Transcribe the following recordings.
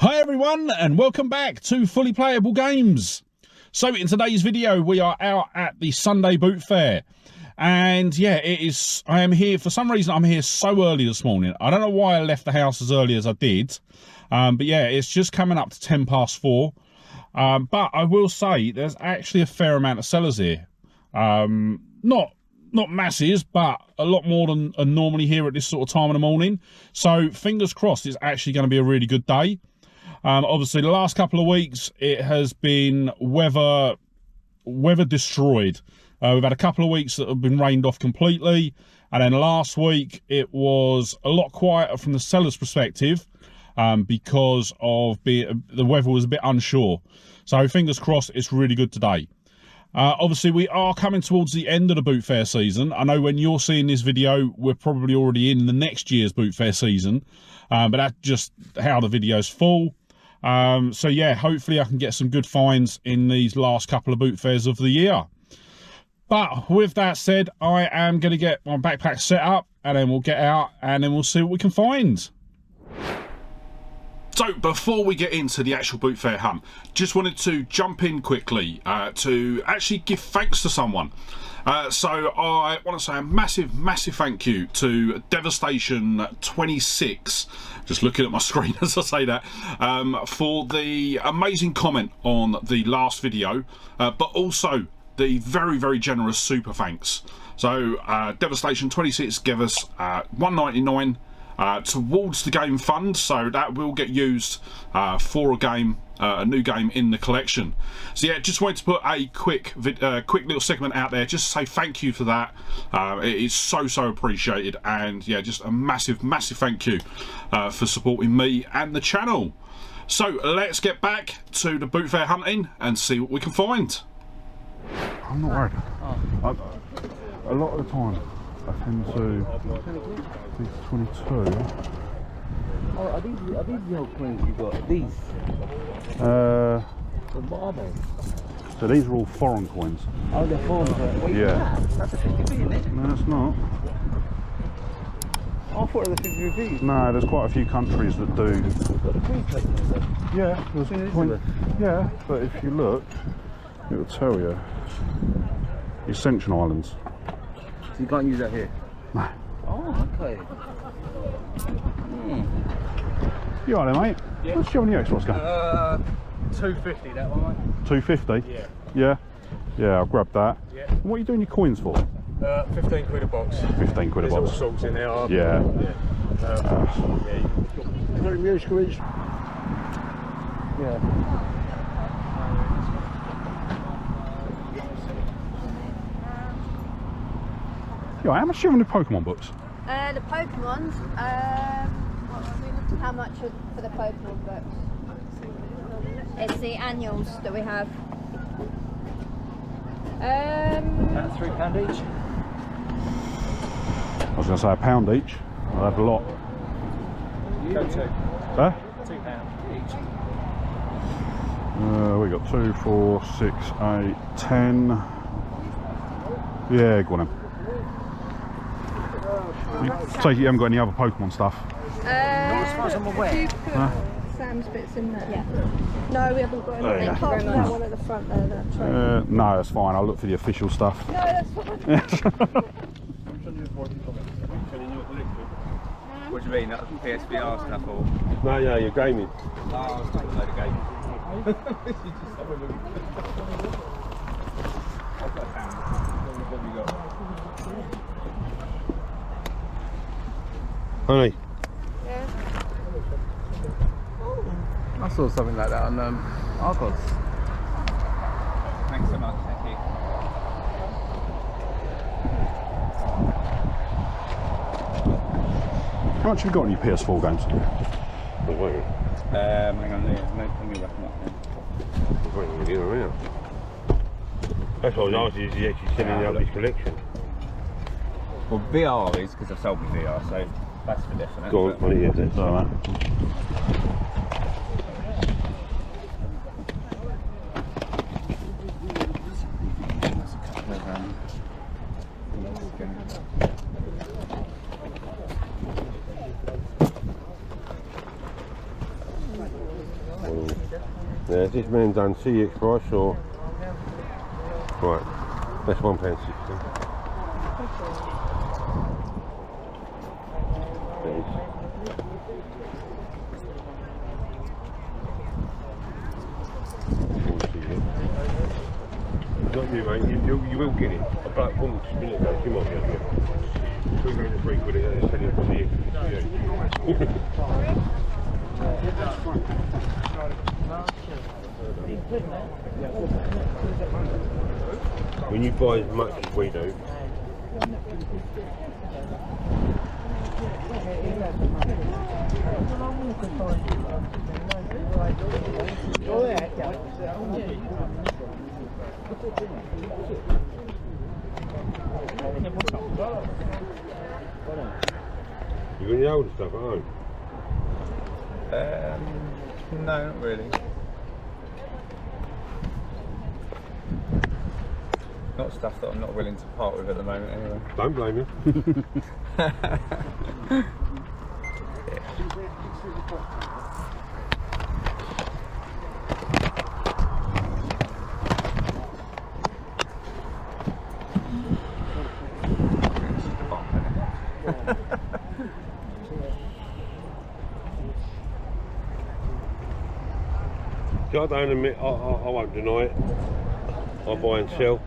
Hi everyone, and welcome back to Fully Playable Games. So in today's video we are out at the Sunday boot fair, and yeah, I am here for some reason. I'm here so early this morning. I don't know why I left the house as early as I did, but yeah, it's just coming up to 4:10. But I will say there's actually a fair amount of sellers here. Not masses, but a lot more than are normally here at this sort of time in the morning. So fingers crossed it's actually going to be a really good day. Obviously the last couple of weeks it has been weather destroyed. We've had a couple of weeks that have been rained off completely, and then last week it was a lot quieter from the seller's perspective, because of the weather was a bit unsure. So fingers crossed it's really good today. Obviously we are coming towards the end of the boot fair season. I know when you're seeing this video we're probably already in the next year's boot fair season, but that's just how the videos fall. So yeah, hopefully I can get some good finds in these last couple of boot fairs of the year. But with that said, I am going to get my backpack set up, and then we'll get out and then we'll see what we can find. So before we get into the actual boot fair hunt, just wanted to jump in quickly to actually give thanks to someone. So I want to say a massive thank you to Devastation 26, just looking at my screen as I say that, for the amazing comment on the last video, but also the very generous super thanks. So Devastation 26 gave us $1.99 towards the game fund, so that will get used for a new game in the collection. So yeah, just wanted to put a quick little segment out there just to say thank you for that. It is so appreciated, and yeah, just a massive thank you for supporting me and the channel. So let's get back to the boot fair hunting and see what we can find. I'm not worried. A lot of the time I tend to these 22. Oh, are these the old coins you got? These? What are they? So these are all foreign coins. Oh, they're foreign coins. What yeah. That's a 50p, isn't it? No, it's not. I thought it was a 50p. No, there's quite a few countries that do. Got the free plate in there. Yeah, there's yeah, but if you look, it will tell you. The Ascension Islands. So you can't use that here? No. Oh, okay. You alright there, mate? Yeah. What's showing you extra, Oscar? 250 that one, mate. 250? Yeah. Yeah? Yeah, I'll grab that. Yeah. And what are you doing your coins for? 15 quid a box. 15 quid a box. There's all sorts in there. Yeah. Very music rich. Yeah. Yeah, how much do you have on the Pokemon books? The Pokemons, how much for the Pokemon books? It's the annuals that we have. About £3 each. I was going to say £1 each. I'll have a lot. Go two. Huh? £2 each. We got 2, 4, 6, 8, 10. Yeah, go on then. You take it you haven't got any other Pokemon stuff? As far as I'm aware. Sam's bits in there. Yeah. No, we haven't got anything. Yeah. Apart from that one at the front there. That No, that's fine. I'll look for the official stuff. no, that's fine. What do you mean? That's PSVR stuff or? No, you're gaming. Oh, I was taking a load of gaming. I've got a pound. What have you got? Honey. Yeah. I saw something like that on Argos. Thanks so much, thank you. How much have you got on your PS4 games? Hang on, let me wrap them up. That's what I was asking, is he actually selling out his collection? Well, VR is because I've sold my VR, so that's for definite. Go on, money, yeah, that's All right. Yeah, is this man done CX price or? Right, that's £1.60. Not you, mate. You will get it. A black woman just a minute ago. You might get it. We're going to freak with it. It's telling you to see it. When you buy as much as we do, you got any older stuff at home? No, not really. Not stuff that I'm not willing to part with at the moment, anyway. Don't blame you. I don't admit, I won't deny it. I buy and sell.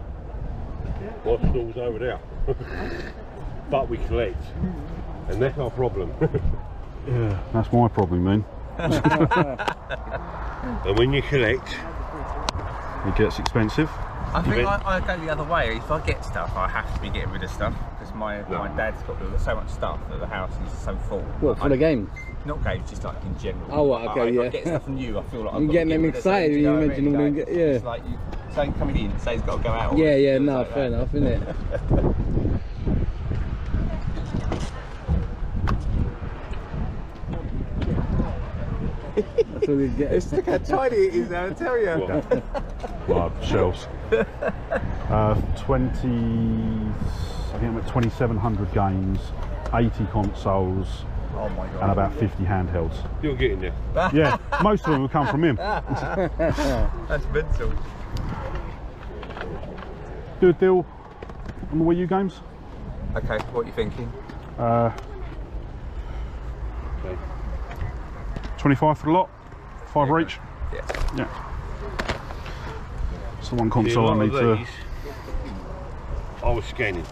My stall's over there. But we collect. And that's our problem. Yeah, that's my problem, man. And when you collect, It gets expensive. I think I go the other way. If I get stuff, I have to be getting rid of stuff because my dad's got so much stuff at the house and he's so full. What, for the games? Not games, just like in general. Oh, right, okay, If yeah. I get stuff from you, I feel like You're getting them excited when you mention all them. Yeah. It's like you saying coming in, say he's got to go out. Yeah, yeah, no, like fair enough, isn't it? That's all you get. Look how tiny it is now, I tell you. Well, shelves. 20, I think about 2,700 games, 80 consoles, Oh my god. and about 50 handhelds. you're getting there. Yeah, most of them will come from him. That's mental. Do a deal on the Wii U games. Okay, what are you thinking? 25 for the lot, 5 each. Yeah. Yeah. It's the one See, a console lot I of need to. these, I was scanning.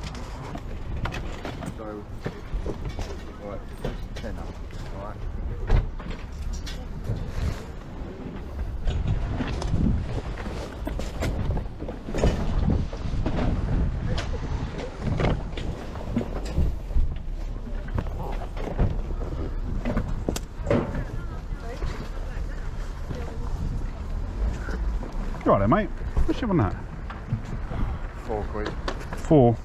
You right there, mate? What's you on that? £4. 4.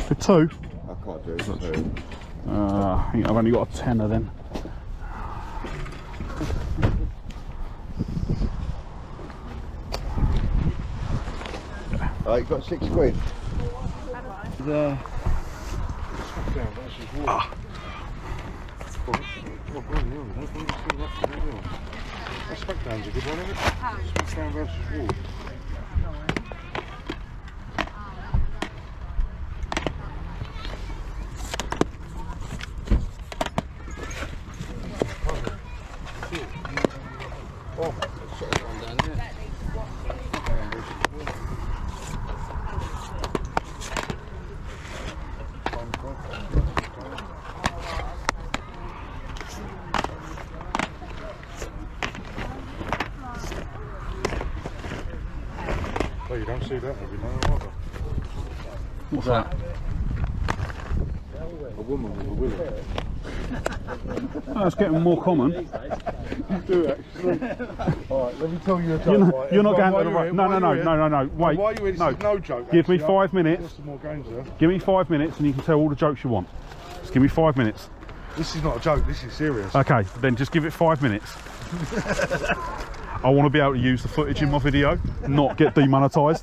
For 2? I can't do it. I think I've only got a tenner then. You got £6. Yeah. Smackdown's a good one, isn't it? Smackdown versus Wolves. Oh, you don't see that every day either. What's that? A woman with a willow. That's getting more common. You do actually. Alright, let me tell you a joke. You're not going to the right. No. Wait. Why are you in? No. This is no joke. Give me actually. 5 minutes. Got some more games there. Give me 5 minutes and you can tell all the jokes you want. Just give me 5 minutes. This is not a joke. This is serious. Okay, then just give it 5 minutes. I want to be able to use the footage in my video, not get demonetised.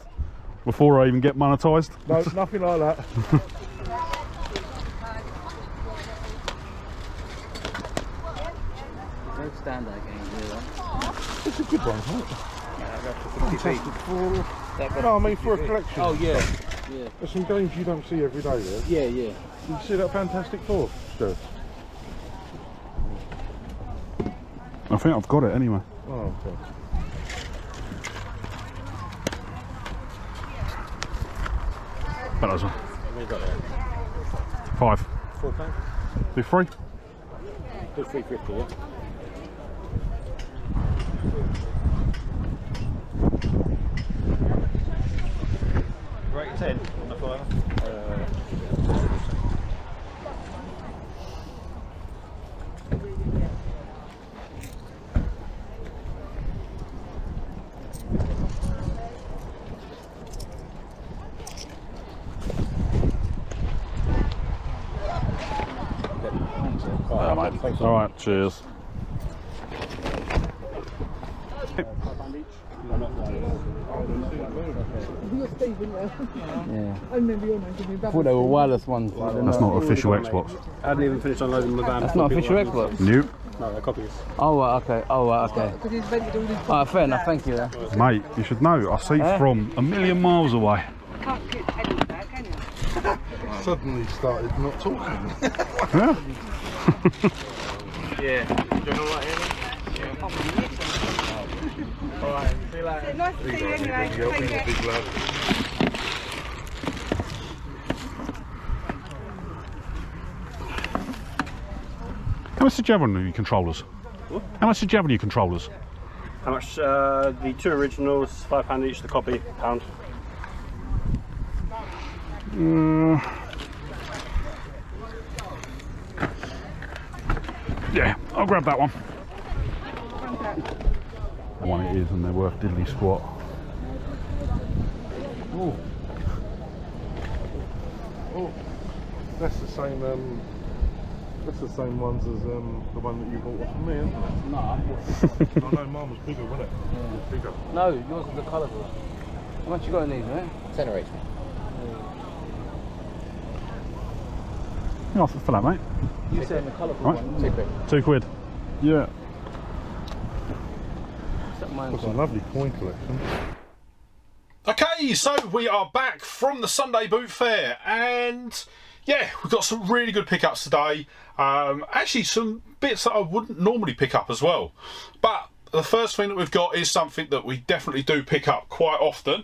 before I even get monetised. No, nothing like that. Don't stand that game, really. It's a good one, isn't it? Fantastic Four. That No, I mean for a collection. Oh yeah, yeah. There's some games you don't see every day there. Yeah, yeah. You see that Fantastic Four stuff? I think I've got it anyway. Oh, okay. But that's one. We got it. 5. £4. Do 3? Do 350, yeah. Rate 10 on the flyer. Alright, cheers. Yeah. I remember your name. I thought they were wireless ones. That's not official Xbox. I hadn't even finished unloading the van. That's not official Xbox. Nope. No, they're copies. Oh, right, okay. Oh, right, okay. Alright, fair enough. Thank you. Mate, you should know, I see from a million miles away. Suddenly started not talking. Yeah? Yeah. Do you know what, Amy? Alright, see you later. Nice to see you anyway. Take care. How much did you have on your controllers? What? How much did you have on your controllers? How much? The 2 originals, £5 each, the copy, £1. Yeah, I'll grab that one. One it is, and they're worth diddly squat. Oh. Oh. That's the same. That's the same ones as the one that you bought off of me, isn't it? No, I bought. I know mine was bigger, wasn't it? Yeah. It was bigger. No, yours is the colourful. How much you got in these, mate? 10 or 8. Yeah, for that, mate. You saying the colourful Right. one? £2. £2. Yeah. That's a lovely coin collection. Okay, so we are back from the Sunday Boot Fair, and yeah, we've got some really good pickups today. Actually, some bits that I wouldn't normally pick up as well. But the first thing that we've got is something that we definitely do pick up quite often.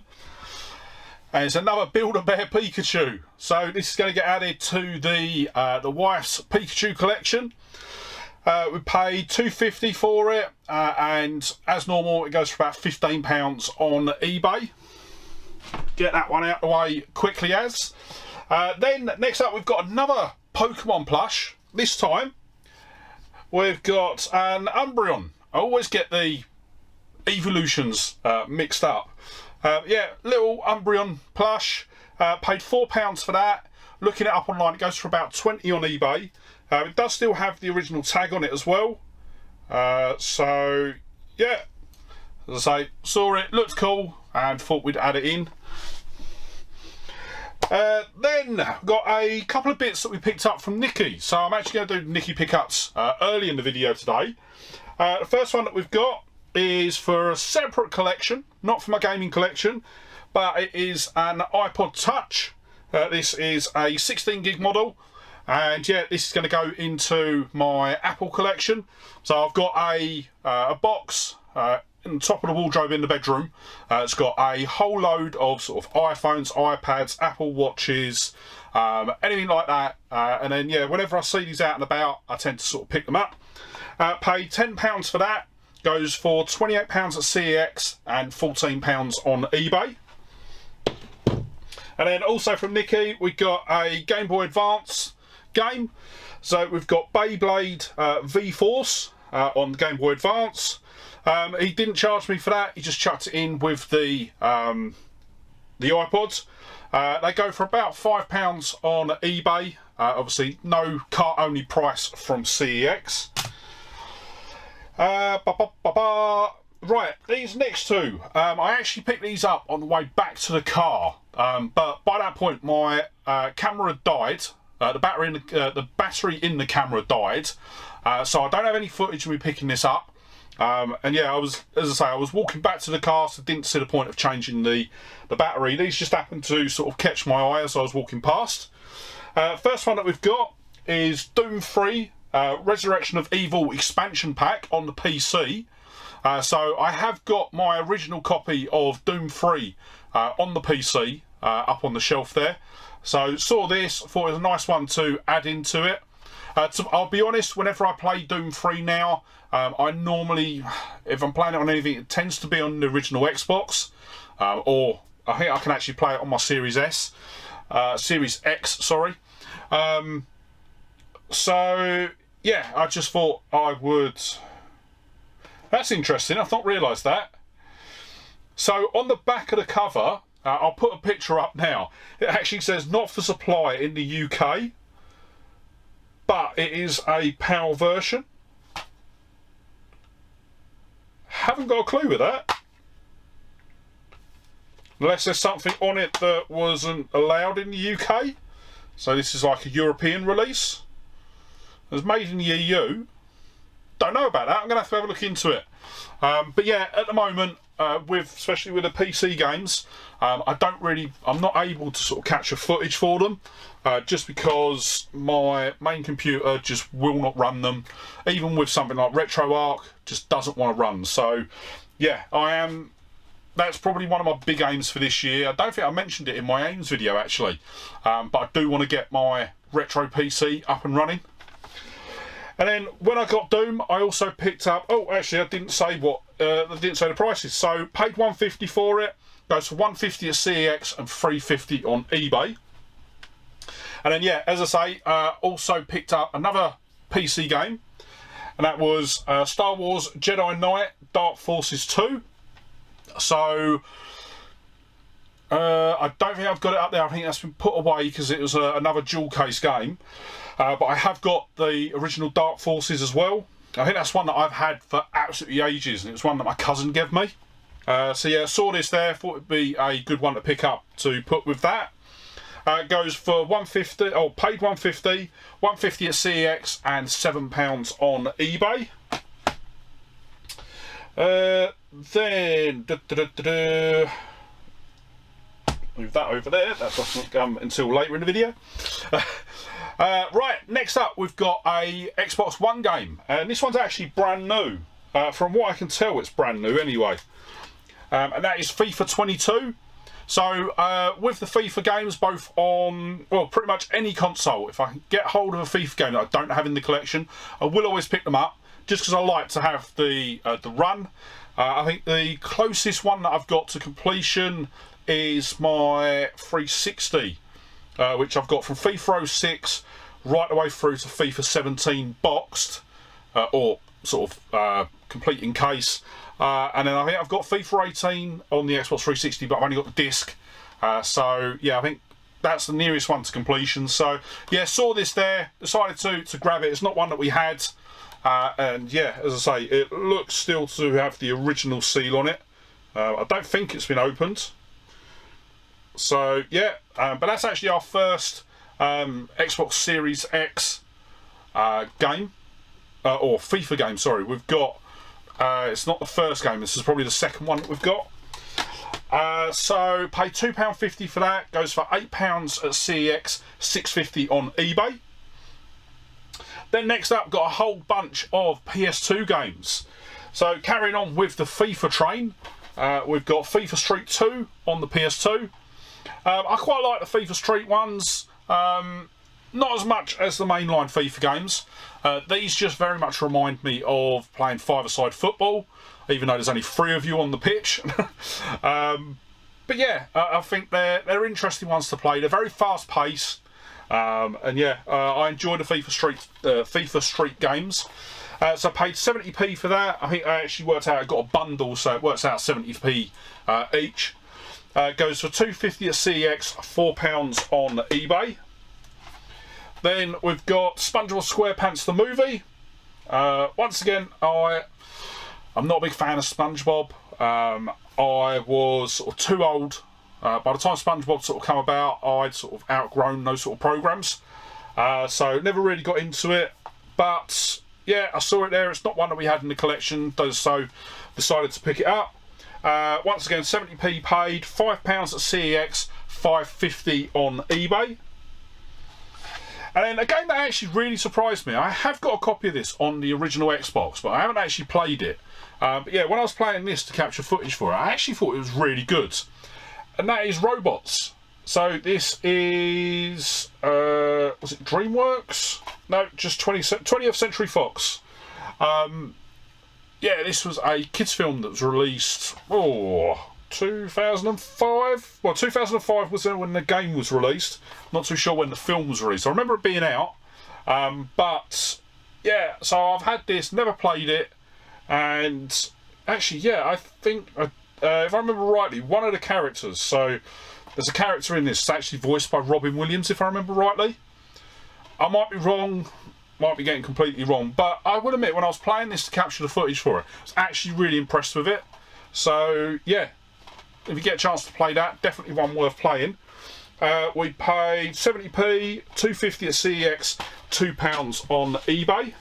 And it's another Build-A-Bear Pikachu. So this is going to get added to the wife's Pikachu collection. We paid $2.50 for it, and as normal, it goes for about £15 on eBay. Get that one out of the way quickly as. Then next up, we've got another Pokemon plush. This time, we've got an Umbreon. I always get the evolutions mixed up. Yeah, little Umbreon plush. Paid £4 for that. Looking it up online, it goes for about 20 on eBay. It does still have the original tag on it as well. So, yeah. As I say, saw it, looked cool, and thought we'd add it in. Then got a couple of bits that we picked up from Nikki. So I'm actually going to do Nikki pickups early in the video today. The first one that we've got is for a separate collection, not for my gaming collection, but it is an iPod Touch. This is a 16 gig model, and yeah, this is going to go into my Apple collection. So I've got a box in the top of the wardrobe in the bedroom. It's got a whole load of sort of iPhones, iPads, Apple Watches, anything like that. And then yeah, whenever I see these out and about, I tend to sort of pick them up. Paid £10 for that. Goes for £28 at CEX and £14 on eBay. And then also from Nikki, we got a Game Boy Advance game. So we've got Beyblade V-Force on the Game Boy Advance. He didn't charge me for that. He just chucked it in with the iPods. They go for about £5 on eBay. Obviously, no cart-only price from CEX. Right, these next two, I actually picked these up on the way back to the car, but by that point my camera had died. The battery in the camera died, so I don't have any footage of me picking this up. And yeah, I was walking back to the car, so didn't see the point of changing the battery. These just happened to sort of catch my eye as I was walking past. First one that we've got is Doom 3 Resurrection of Evil expansion pack on the PC. So I have got my original copy of Doom 3 on the PC up on the shelf there. So saw this, thought it was a nice one to add into it. I'll be honest, whenever I play Doom 3 now, I normally, if I'm playing it on anything, it tends to be on the original Xbox, or I think I can actually play it on my Series X, sorry. So yeah, I just thought I would. That's interesting, I've not realised that. So on the back of the cover, I'll put a picture up now. It actually says not for supply in the UK, but it is a PAL version. Haven't got a clue with that. Unless there's something on it that wasn't allowed in the UK. So this is like a European release. It's made in the EU. Don't know about that. I'm going to have a look into it. But yeah, at the moment, especially with the PC games, I'm not able to sort of capture footage for them, just because my main computer just will not run them. Even with something like RetroArch, just doesn't want to run. So yeah, that's probably one of my big aims for this year. I don't think I mentioned it in my aims video actually, but I do want to get my retro PC up and running. And then when I got Doom, I also picked up. Oh, actually, I didn't say the prices. So paid $150 for it. Goes for $150 at CEX and $350 on eBay. And then yeah, as I say, also picked up another PC game, and that was Star Wars Jedi Knight Dark Forces 2. So I don't think I've got it up there. I think that's been put away because it was another dual case game. But I have got the original Dark Forces as well. I think that's one that I've had for absolutely ages, and it was one that my cousin gave me. So yeah, saw this there, thought it'd be a good one to pick up to put with that. It goes for $150, oh, paid $150, $150 at CEX and £7 on eBay. Then move that over there. That doesn't come until later in the video. Right, next up we've got a Xbox One game, and this one's actually brand new. From what I can tell, it's brand new anyway, and that is FIFA 22. So with the FIFA games, both on, well, pretty much any console, if I can get hold of a FIFA game that I don't have in the collection, I will always pick them up, just because I like to have the run. I think the closest one that I've got to completion is my 360. Which I've got from FIFA 06 right away through to FIFA 17 boxed, or sort of complete in case. And then I think I've got FIFA 18 on the Xbox 360, but I've only got the disc. So yeah, I think that's the nearest one to completion. So yeah, saw this there, decided to grab it. It's not one that we had. And yeah, as I say, it looks still to have the original seal on it. I don't think it's been opened. So yeah, but that's actually our first Xbox Series X game, or FIFA game, sorry. We've got, it's not the first game, this is probably the second one that we've got. So paid £2.50 for that, goes for £8 at CEX, $6.50 on eBay. Then next up, got a whole bunch of PS2 games. So carrying on with the FIFA train, we've got FIFA Street 2 on the PS2. I quite like the FIFA Street ones, not as much as the mainline FIFA games. These just very much remind me of playing five-a-side football, even though there's only 3 of you on the pitch. But yeah, I think they're interesting ones to play. They're very fast-paced, and yeah, I enjoy the FIFA Street games. So I paid 70p for that. I think I actually worked out, I got a bundle, so it works out 70p each. Goes for £2.50 at CEX, £4 on eBay. Then we've got SpongeBob SquarePants the movie. Once again, I I'm not a big fan of SpongeBob. I was sort of too old. By the time SpongeBob sort of come about, I'd sort of outgrown those sort of programs. So never really got into it. But yeah, I saw it there. It's not one that we had in the collection, so decided to pick it up. Once again, 70p paid, £5 at CEX, $5.50 on eBay. And then a game that actually really surprised me. I have got a copy of this on the original Xbox, but I haven't actually played it. But yeah, when I was playing this to capture footage for it, I actually thought it was really good. And that is Robots. So this is, was it DreamWorks? No, just 20th Century Fox. Yeah, this was a kids film that was released, 2005? Well, 2005 was when the game was released. Not too sure when the film was released. I remember it being out. But, yeah, so I've had this, never played it. And, actually, yeah, I think, if I remember rightly, one of the characters, so there's a character in this that's actually voiced by Robin Williams, if I remember rightly. I might be wrong, might be getting completely wrong, but I will admit, when I was playing this to capture the footage for it, I was actually really impressed with it. So, yeah, if you get a chance to play that, definitely one worth playing. We paid 70p, $2.50 at CEX, £2 on eBay.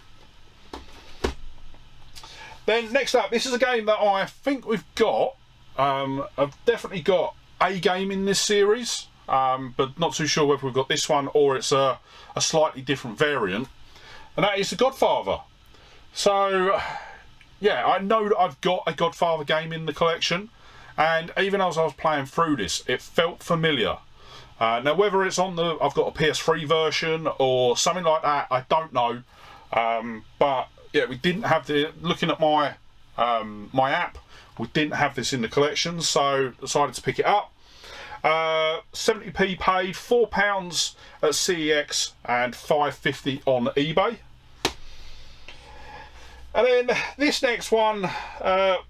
Then next up, this is a game that I think we've got. I've definitely got a game in this series, but not too sure whether we've got this one or it's a slightly different variant, and that is The Godfather. So, yeah, I know that I've got a Godfather game in the collection, and even as I was playing through this, it felt familiar. Now, whether it's on the, I've got a PS3 version or something like that, I don't know. But yeah, we didn't have the, looking at my my app, we didn't have this in the collection, so decided to pick it up. 70p paid, £4 at CEX, and $5.50 on eBay. And then this next one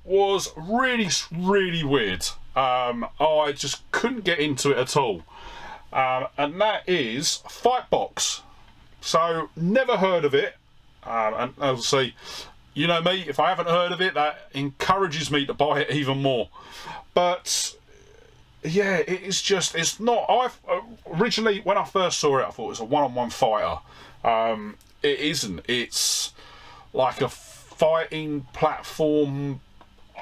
was really weird. I just couldn't get into it at all. And that is Fightbox. So, never heard of it. And obviously, you know me, if I haven't heard of it, that encourages me to buy it even more. But yeah, it's just, it's not, originally when I first saw it, I thought it was a one-on-one fighter. It isn't. It's like a fighting platform,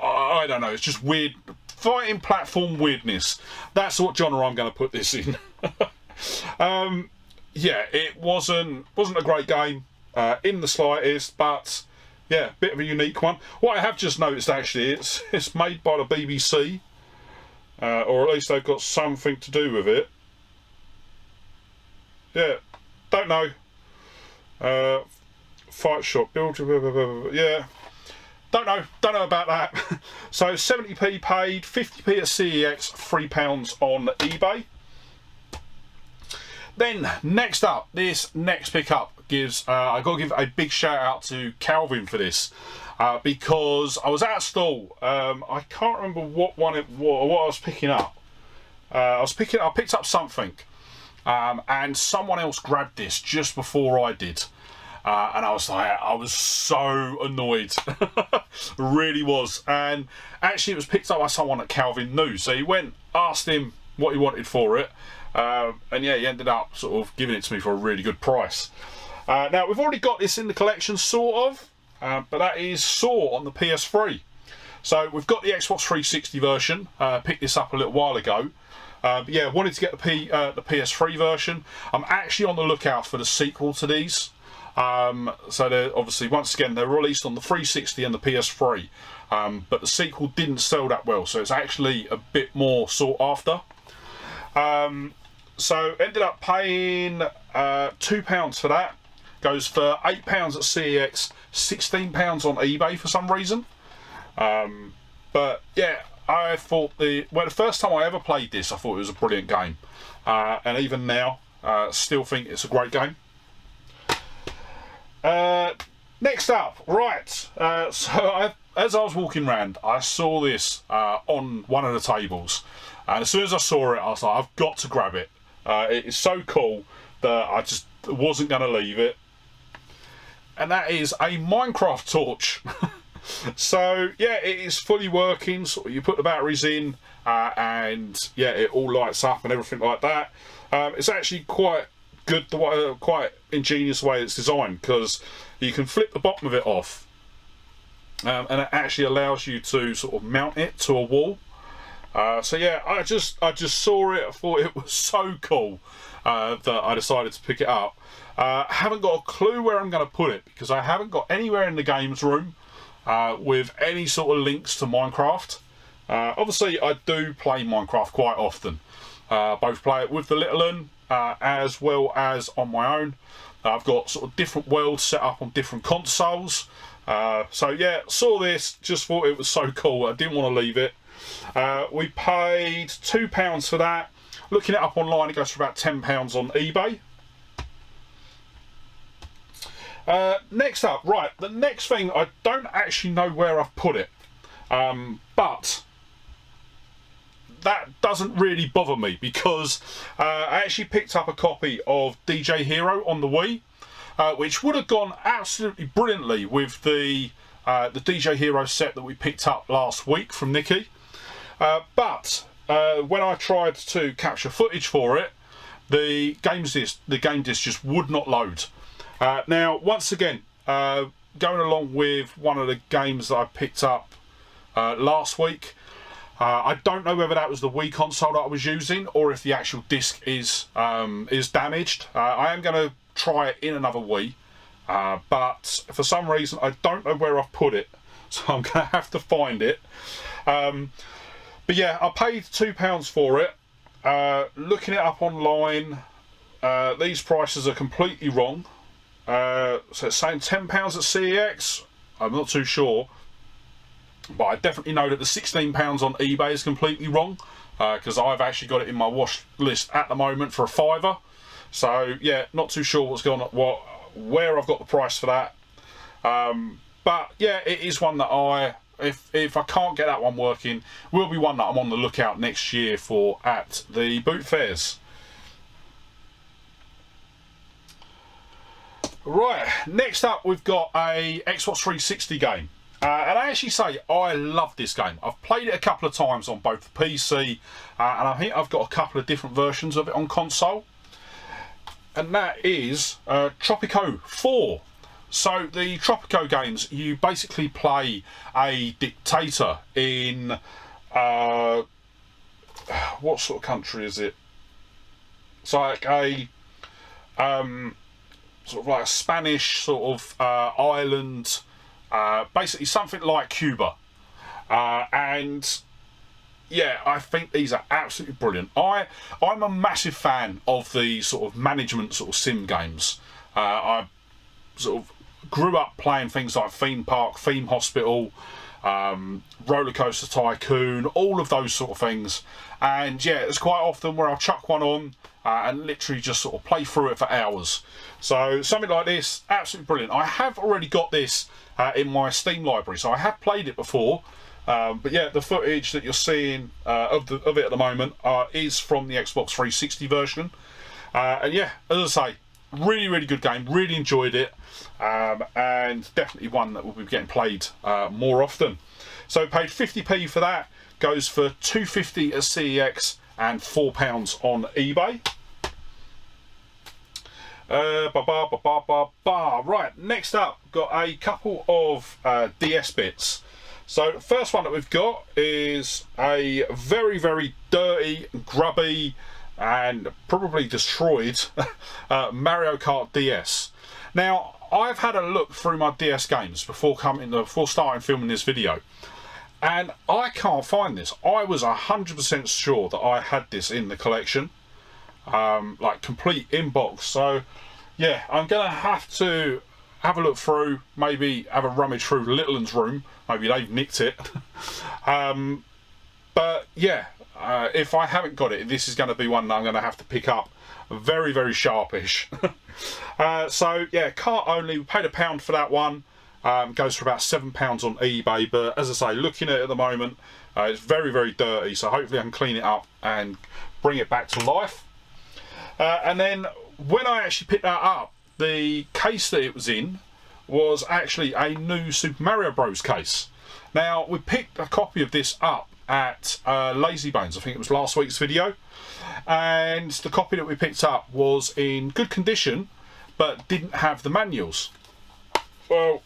I don't know, it's just weird, fighting platform weirdness. That's what genre I'm going to put this in. Yeah, it wasn't a great game in the slightest, but yeah, bit of a unique one. What I have just noticed actually, it's made by the BBC, or at least they've got something to do with it. Yeah, don't know. Fight shop build, yeah, don't know about that. So 70p paid, 50p at CEX, £3 on eBay. Then next up, this next pickup gives, I got to give a big shout out to Calvin for this, because I was at a stall. I can't remember what one it was, what I was picking up. I picked up something, and someone else grabbed this just before I did. And I was like, I was so annoyed, really was. And actually it was picked up by someone that Calvin knew. So he went, asked him what he wanted for it. And yeah, he ended up sort of giving it to me for a really good price. Now, we've already got this in the collection, sort of, but that is Saw on the PS3. So we've got the Xbox 360 version, picked this up a little while ago. But yeah, wanted to get the PS3 version. I'm actually on the lookout for the sequel to these. So they're obviously, once again, they're released on the 360 and the PS3. But the sequel didn't sell that well, so it's actually a bit more sought after. So ended up paying £2 for that. Goes for £8 at CEX, £16 on eBay for some reason. But yeah, I thought the first time I ever played this, I thought it was a brilliant game. And even now, still think it's a great game. Next up, right, so as I was walking around, I saw this on one of the tables, and as soon as I saw it, I was like, I've got to grab it. It is so cool that I just wasn't going to leave it, and that is a Minecraft torch. So yeah, it is fully working. So you put the batteries in, and yeah, it all lights up and everything like that. It's actually quite good, the way, quite ingenious way it's designed, because you can flip the bottom of it off, and it actually allows you to sort of mount it to a wall. So yeah, I just saw it, I thought it was so cool that I decided to pick it up. Haven't got a clue where I'm going to put it, because I haven't got anywhere in the games room with any sort of links to Minecraft. Obviously I do play Minecraft quite often, both play it with the little one as well as on my own. I've got sort of different worlds set up on different consoles. So yeah, saw this, just thought it was so cool, I didn't want to leave it. We paid £2 for that. Looking it up online, it goes for about £10 on eBay. Next up, right, the next thing, I don't actually know where I've put it, but that doesn't really bother me, because I actually picked up a copy of DJ Hero on the Wii, which would have gone absolutely brilliantly with the DJ Hero set that we picked up last week from Nikki. But when I tried to capture footage for it, the game disc just would not load. Now, once again, going along with one of the games that I picked up last week, I don't know whether that was the Wii console that I was using, or if the actual disc is damaged. I am going to try it in another Wii, but for some reason I don't know where I've put it, so I'm going to have to find it. But yeah, I paid £2 for it. Looking it up online, these prices are completely wrong. So it's saying £10 at CEX. I'm not too sure, but I definitely know that the £16 on eBay is completely wrong, because I've actually got it in my watch list at the moment for £5. So yeah, not too sure what's going on, where I've got the price for that. But yeah, it is one that if I can't get that one working, will be one that I'm on the lookout next year for at the boot fairs. Right, next up we've got a Xbox 360 game. And I actually say I love this game. I've played it a couple of times on both the PC, and I think I've got a couple of different versions of it on console. And that is Tropico 4. So the Tropico games, you basically play a dictator in what sort of country is it? It's like a sort of like a Spanish sort of island, basically something like Cuba. And yeah, I think these are absolutely brilliant. I'm a massive fan of the sort of management sort of sim games. I sort of grew up playing things like Theme Park, Theme Hospital, Roller Coaster Tycoon, all of those sort of things. And yeah, it's quite often where I'll chuck one on and literally just sort of play through it for hours. So something like this, absolutely brilliant. I have already got this in my Steam library, so I have played it before. But yeah, the footage that you're seeing of it at the moment is from the Xbox 360 version. And yeah, as I say, really, really good game. Really enjoyed it. And definitely one that will be getting played more often. So paid 50p for that. Goes for £2.50 at CEX and £4 on eBay. Right, next up, got a couple of DS bits. So the first one that we've got is a very, very dirty, grubby, and probably destroyed Mario Kart DS. Now, I've had a look through my DS games before starting filming this video, and I can't find this. I was 100% sure that I had this in the collection, like complete inbox. So yeah, I'm gonna have to have a look through, maybe have a rummage through Little Un's room. Maybe they've nicked it. But yeah, if I haven't got it, this is going to be one that I'm going to have to pick up. Very, very sharpish. So yeah, cart only. We paid £1 for that one. Goes for about £7 on eBay. But as I say, looking at it at the moment, it's very, very dirty. So hopefully I can clean it up and bring it back to life. And then when I actually picked that up, the case that it was in was actually a new Super Mario Bros. Case. Now, we picked a copy of this up at Lazy Bones, I think it was last week's video, and the copy that we picked up was in good condition but didn't have the manuals. Well,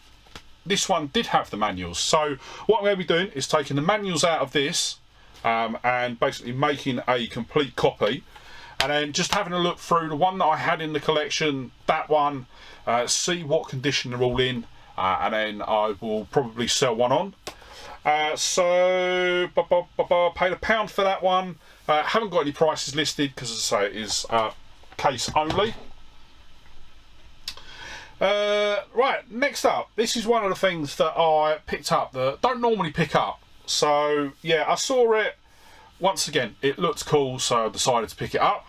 this one did have the manuals, so what I'm going to be doing is taking the manuals out of this and basically making a complete copy, and then just having a look through the one that I had in the collection, that one, see what condition they're all in, and then I will probably sell one on. So paid £1 for that one. Haven't got any prices listed because, as I say, it is case only. Right, next up, this is one of the things that I picked up that I don't normally pick up. So yeah, I saw it once again, it looked cool, so I decided to pick it up,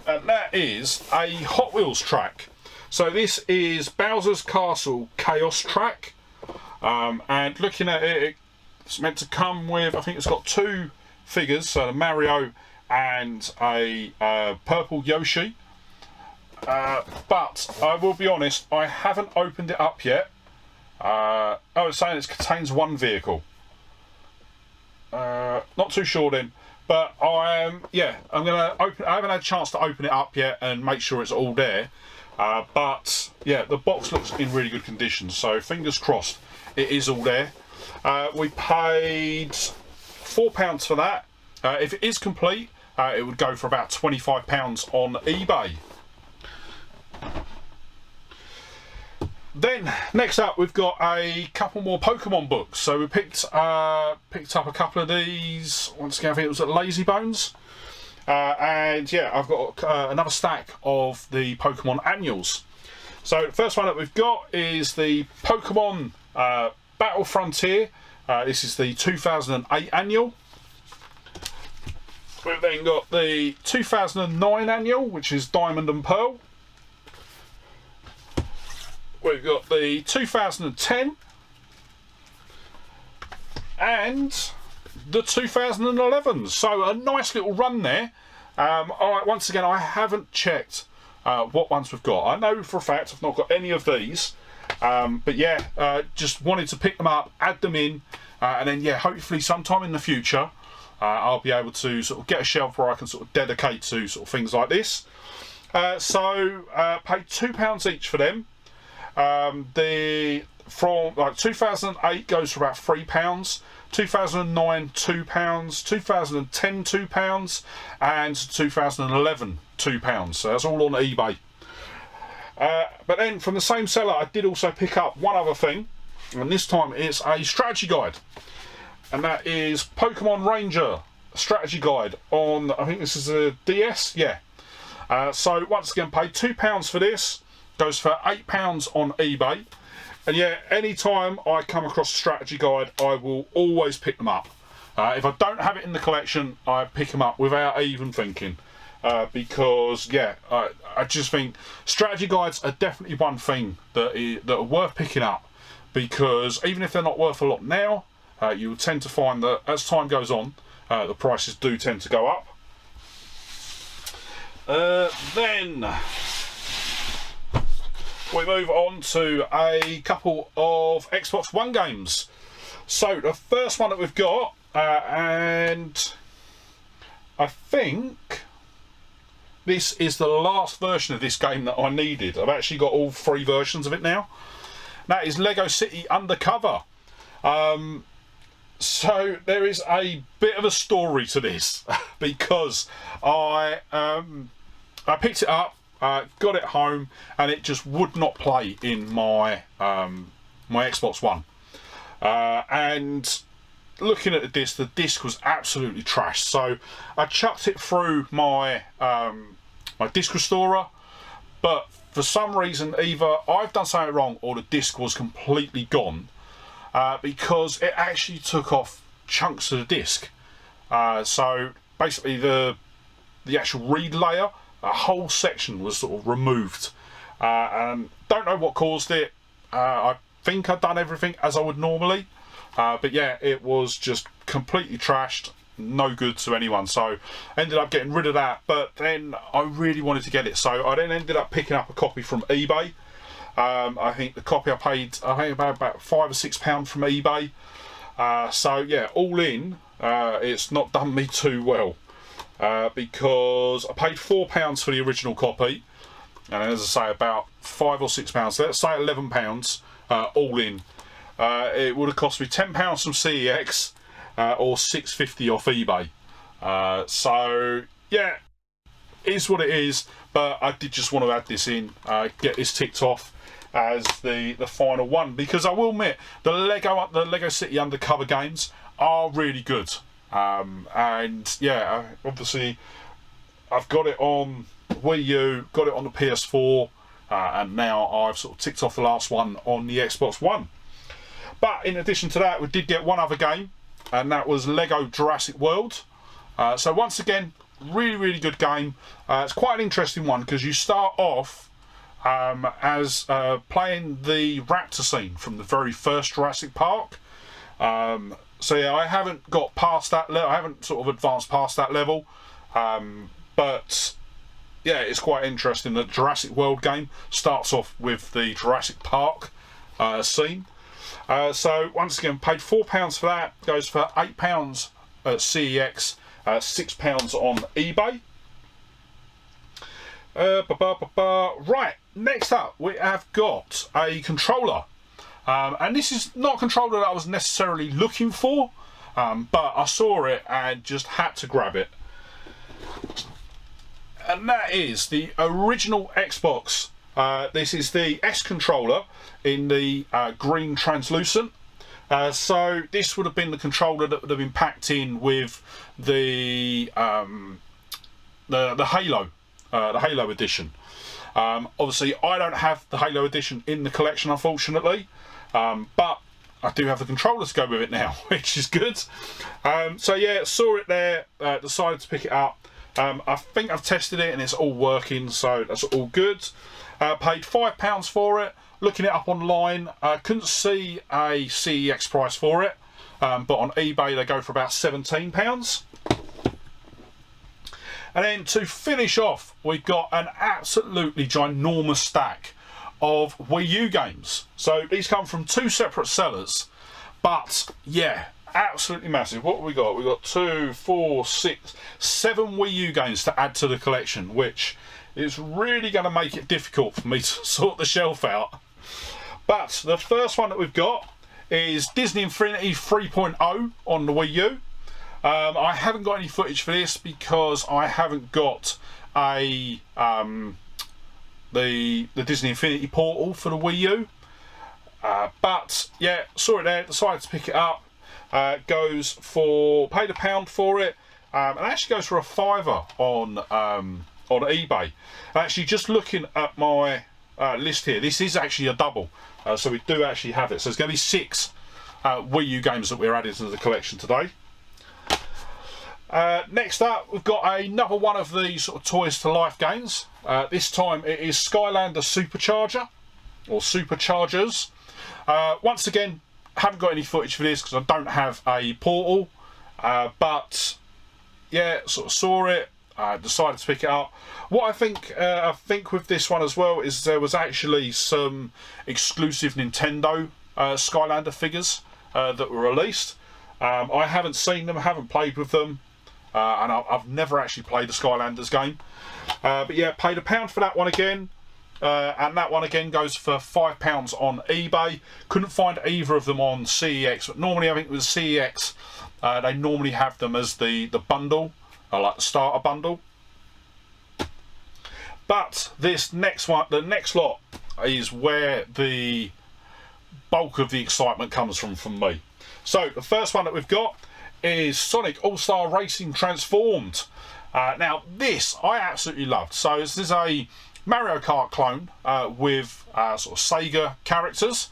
and that is a Hot Wheels track. So this is Bowser's Castle Chaos Track. And looking at it, it's meant to come with, I think it's got 2 figures, so the Mario and a purple Yoshi. But I will be honest, I haven't opened it up yet. I was saying it contains 1 vehicle. Not too sure then, but I'm gonna open. I haven't had a chance to open it up yet and make sure it's all there. But yeah, the box looks in really good condition, so fingers crossed it is all there. We paid £4 for that. If it is complete, it would go for about £25 on eBay. Then next up, we've got a couple more Pokemon books. So we picked up a couple of these. Once again, I think it was at Lazy Bones. And yeah, I've got another stack of the Pokemon annuals. So the first one that we've got is the Pokemon Battle Frontier. This is the 2008 annual. We've then got the 2009 annual, which is Diamond and Pearl. We've got the 2010 and the 2011. So a nice little run there. Alright, once again, I haven't checked what ones we've got. I know for a fact I've not got any of these. But yeah, just wanted to pick them up, add them in, and then yeah, hopefully sometime in the future I'll be able to sort of get a shelf where I can sort of dedicate to sort of things like this. So paid £2 each for them. From like 2008 goes for about £3, 2009 £2, 2010 £2, and 2011 £2. So that's all on eBay. But then from the same seller, I did also pick up one other thing, and this time it's a strategy guide, and that is Pokemon Ranger strategy guide on, I think this is a DS, yeah. So once again, paid £2 for this. Goes for £8 on eBay, and yeah, anytime I come across a strategy guide, I will always pick them up. If I don't have it in the collection, I pick them up without even thinking, because yeah, I just think strategy guides are definitely one thing that are worth picking up, because even if they're not worth a lot now, you will tend to find that as time goes on, the prices do tend to go up. Then we move on to a couple of Xbox One games. So the first one that we've got, and I think this is the last version of this game that I needed. I've actually got all 3 versions of it now. That is Lego City Undercover. So there is a bit of a story to this because I picked it up, got it home, and it just would not play in my my Xbox One. And looking at the disc was absolutely trashed. So I chucked it through my my disc restorer, but for some reason either I've done something wrong or the disc was completely gone, because it actually took off chunks of the disc. So basically the actual read layer, a whole section was sort of removed, and don't know what caused it. I think I've done everything as I would normally, but yeah, it was just completely trashed, no good to anyone. So ended up getting rid of that, but then I really wanted to get it, so I then ended up picking up a copy from eBay. I think the copy I paid, I think about £5 or £6 from eBay. So yeah, all in, it's not done me too well, because I paid £4 for the original copy, and as I say, about £5 or £6, so let's say £11 all in. It would have cost me £10 from CEX, or £6.50 off eBay. So yeah, is what it is, but I did just want to add this in, get this ticked off as the final one, because I will admit the Lego City Undercover games are really good, and yeah, obviously I've got it on Wii U, got it on the PS4, and now I've sort of ticked off the last one on the Xbox One. But in addition to that, we did get one other game, and that was Lego Jurassic World. So once again, really good game. It's quite an interesting one, because you start off as playing the raptor scene from the very first Jurassic Park. So yeah, I haven't got past that level, I haven't sort of advanced past that level, but yeah, it's quite interesting that Jurassic World game starts off with the Jurassic Park scene. So once again, paid £4 for that, goes for £8 at CEX, £6 on eBay. Right, next up we have got a controller, and this is not a controller that I was necessarily looking for, but I saw it and just had to grab it, and that is the original Xbox. This is the S controller in the green translucent. So this would have been the controller that would have been packed in with the Halo. The Halo edition. Obviously I don't have the Halo edition in the collection, unfortunately, but I do have the controller to go with it now, which is good. So yeah, saw it there, decided to pick it up. I think I've tested it and it's all working, so that's all good. Paid £5 for it. Looking it up online, couldn't see a CEX price for it, but on eBay they go for about £17. And then to finish off, we've got an absolutely ginormous stack of Wii U games. So these come from two separate sellers, but yeah, absolutely massive. What have we got? We've got 2, 4, 6, 7 Wii U games to add to the collection, which is really going to make it difficult for me to sort the shelf out. But the first one that we've got is Disney Infinity 3.0 on the Wii U. I haven't got any footage for this because I haven't got a the Disney Infinity portal for the Wii U. But yeah, saw it there, decided to pick it up. Goes for, paid £1 for it, and it actually goes for a £5 on eBay. Actually, just looking at my list here, this is actually a double, so we do actually have it. So it's going to be 6 Wii U games that we're adding to the collection today. Next up, we've got another one of these sort of toys to life games. This time it is Skylander Supercharger, or Superchargers. Once again, haven't got any footage for this because I don't have a portal, but yeah, sort of saw it, decided to pick it up. What I think with this one as well is there was actually some exclusive Nintendo Skylander figures that were released. I haven't seen them, haven't played with them. And I've never actually played the Skylanders game, but yeah, paid £1 for that one again, and that one again goes for £5 on eBay. Couldn't find either of them on CEX, but normally I think with CEX they normally have them as the bundle, like the starter bundle. But this next one, the next lot, is where the bulk of the excitement comes from me. So the first one that we've got is Sonic All-Star Racing Transformed. Now this I absolutely loved. So this is a Mario Kart clone with sort of Sega characters,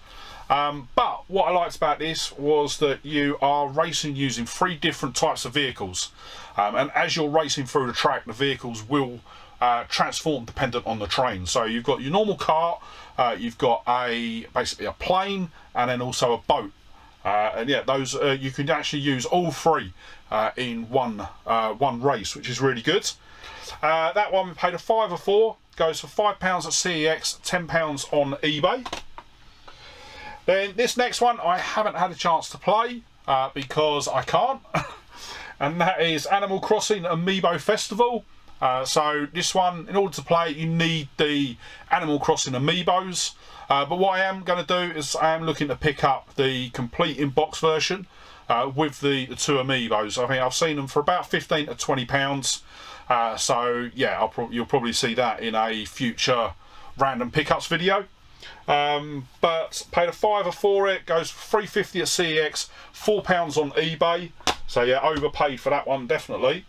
but what I liked about this was that you are racing using 3 different types of vehicles, and as you're racing through the track, the vehicles will transform dependent on the terrain. So you've got your normal kart, you've got basically a plane, and then also a boat. And yeah, those you can actually use all 3 in one race, which is really good. That one we paid a £5 for, goes for £5 at CEX, £10 on eBay. Then this next one I haven't had a chance to play because I can't. And that is Animal Crossing Amiibo Festival. So this one, in order to play it, you need the Animal Crossing Amiibos. But what I am going to do is I am looking to pick up the complete in-box version with the 2 Amiibos. I think I've seen them for about £15 to £20. So yeah, you'll probably see that in a future random pickups video. But paid a £5 for it, goes for £3.50 at CEX, £4 on eBay. So yeah, overpaid for that one, definitely.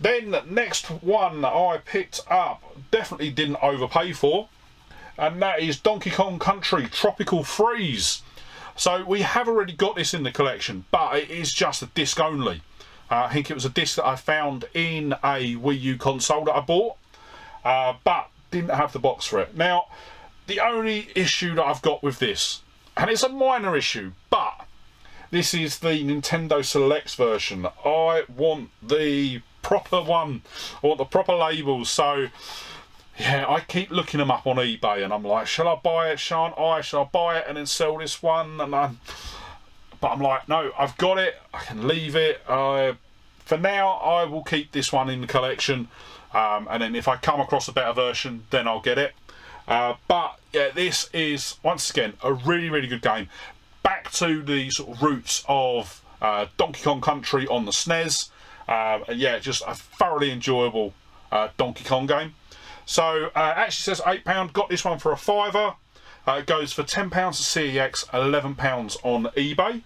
Then next one I picked up, definitely didn't overpay for, and that is Donkey Kong Country Tropical Freeze. So we have already got this in the collection, but it is just a disc only. I think it was a disc that I found in a Wii U console that I bought, but didn't have the box for it. Now, the only issue that I've got with this, and it's a minor issue, but this is the Nintendo Selects version. I want the proper one. I want the proper labels. So yeah, I keep looking them up on eBay and I'm like, shall I buy it? Shan't I? Shall I buy it and then sell this one? But I'm like, no, I've got it. I can leave it. For now, I will keep this one in the collection. And then if I come across a better version, then I'll get it. But yeah, this is, once again, a really, really good game. Back to the sort of roots of Donkey Kong Country on the SNES. And yeah, just a thoroughly enjoyable Donkey Kong game. So actually says £8. Got this one for a £5. It goes for £10 at CEX, £11 on eBay.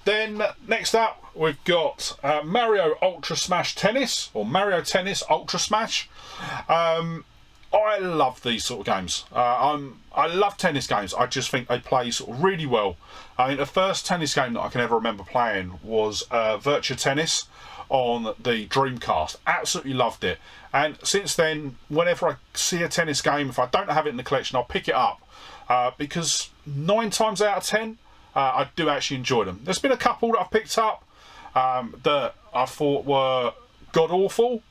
Then next up we've got Mario Ultra Smash Tennis, or Mario Tennis Ultra Smash. I love these sort of games. I love tennis games. I just think they play sort of really well. I mean, the first tennis game that I can ever remember playing was Virtua Tennis on the Dreamcast. Absolutely loved it. And since then, whenever I see a tennis game, if I don't have it in the collection, I'll pick it up. Because 9 times out of 10, I do actually enjoy them. There's been a couple that I've picked up that I thought were god-awful.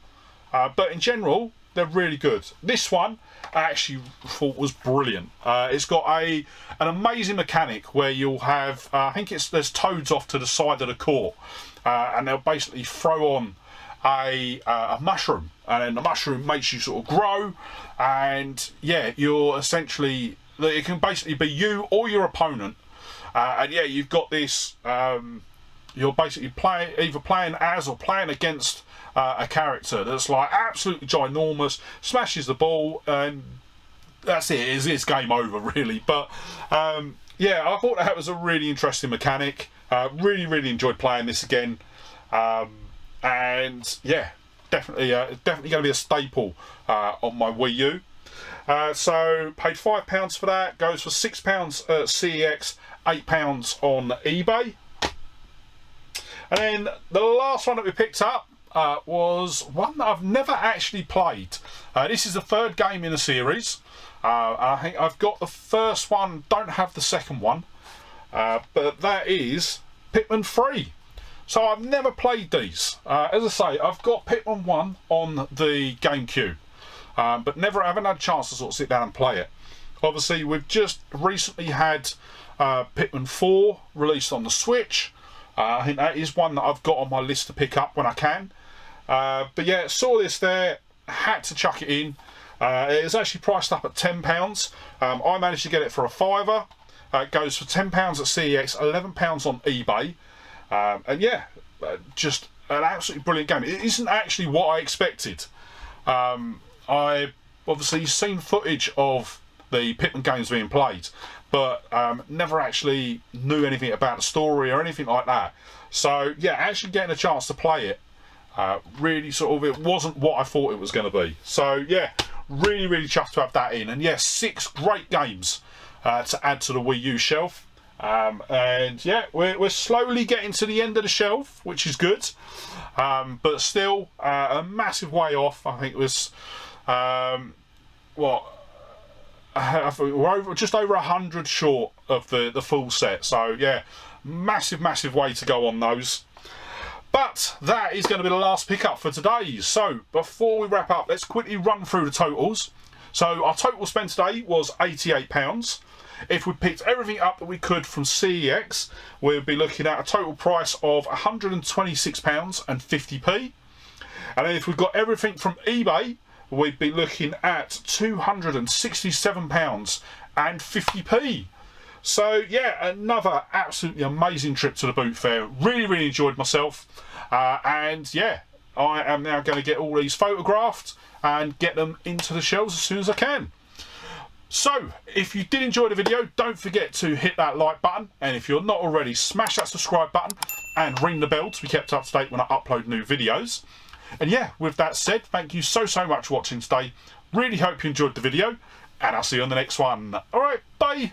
But in general, they're really good. This one I actually thought was brilliant. It's got an amazing mechanic where you'll have, I think there's toads off to the side of the court, and they'll basically throw on a mushroom, and then the mushroom makes you sort of grow, and yeah, you're essentially, it can basically be you or your opponent, and yeah, you've got this, you're basically either playing as or playing against a character that's like absolutely ginormous, smashes the ball, and that's it. It's game over, really. But yeah, I thought that was a really interesting mechanic. Really enjoyed playing this again, and yeah, definitely going to be a staple on my Wii U. So paid £5 for that. Goes for £6 at CEX, £8 on eBay. And then the last one that we picked up was one that I've never actually played. This is the 3rd game in the series. I think I've got the first one, don't have the second one. But that is Pikmin 3. So I've never played these. As I say, I've got Pikmin 1 on the GameCube. But haven't had a chance to sort of sit down and play it. Obviously, we've just recently had Pikmin 4 released on the Switch. I think that is one that I've got on my list to pick up when I can. But yeah, saw this there, had to chuck it in. It is actually priced up at £10. I managed to get it for a £5. It goes for £10 at CEX, £11 on eBay. And yeah, just an absolutely brilliant game. It isn't actually what I expected. I obviously seen footage of the Pikmin games being played, but never actually knew anything about the story or anything like that. So yeah, actually getting a chance to play it, really sort of, it wasn't what I thought it was going to be. So yeah, really chuffed to have that in. And yes, 6 great games to add to the Wii U shelf. And yeah, we're slowly getting to the end of the shelf, which is good, but still a massive way off. I think it was I think we're just over 100 short of the full set. So yeah, massive way to go on those. But that is going to be the last pickup for today. So before we wrap up, let's quickly run through the totals. So our total spend today was £88. If we picked everything up that we could from CEX, we'd be looking at a total price of £126.50. And then if we got everything from eBay, we'd be looking at £267.50. So yeah, another absolutely amazing trip to the boot fair. Really enjoyed myself. And yeah, I am now going to get all these photographed and get them into the shelves as soon as I can. So if you did enjoy the video, don't forget to hit that like button, and if you're not already, smash that subscribe button and ring the bell to be kept up to date when I upload new videos. And yeah, with that said, thank you so much for watching today. Really hope you enjoyed the video, and I'll see you on the next one. Alright, bye!